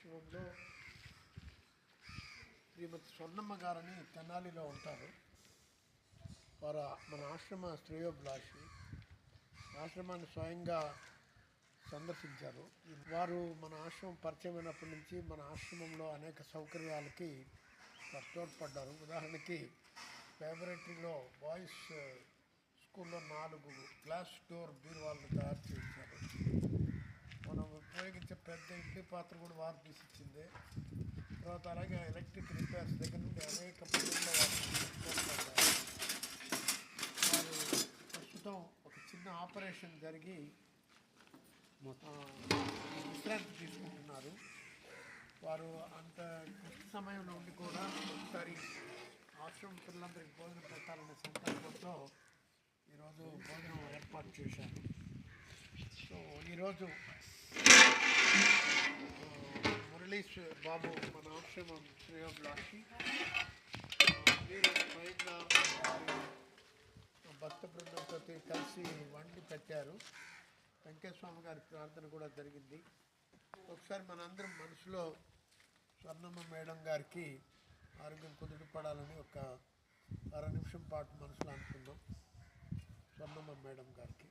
ఆశ్రమంలో శ్రీమతి స్వర్ణమ్మ గారని తెనాలిలో ఉంటారు. వారు మన ఆశ్రమ శ్రేయోభిలాషి. ఆశ్రమాన్ని స్వయంగా సందర్శించారు. వారు మన ఆశ్రమం పరిచయమైనప్పటి నుంచి మన ఆశ్రమంలో అనేక సౌకర్యాలకి వారు తోడ్పడ్డారు. ఉదాహరణకి లైబ్రరీలో బాయ్స్ స్కూల్లో 4 గ్లాస్ డోర్ బీరువాళ్ళను తయారు చేయించారు. మనం ఉపయోగించే పెద్ద ఇడ్లీ పాత్ర కూడా వారు తీసిచ్చిందే. తర్వాత అలాగే ఎలక్ట్రిక్ రిపేర్స్ దగ్గర నుండి అనేక పనుల్లో వారు ప్రస్తుతం ఒక చిన్న ఆపరేషన్ జరిగి విశ్రాంతి తీసుకుంటున్నారు. వారు అంత కష్ట సమయంలో ఉండి కూడా ఒకసారి ఆశ్రమ పిల్లలందరికీ భోజనం పెట్టాలనే సంకల్పంతో ఈరోజు భోజనం ఏర్పాటు చేశారు. సో ఈరోజు మురళీష్ బాబు మన ఆశ్రమం శ్రేయోభిలాషి వీరు స్వయంగా భక్త బృందంతో కలిసి వండి పెట్టారు. వెంకటస్వామి గారి ప్రార్థన కూడా జరిగింది. ఒకసారి మనందరం మనసులో స్వర్ణమ్మ మేడం గారికి ఆరోగ్యం కుదుటపడాలని ఒక 1/2 నిమిషం పాటు మనసులో అనుకుందాం. స్వర్ణమ్మ మేడం గారికి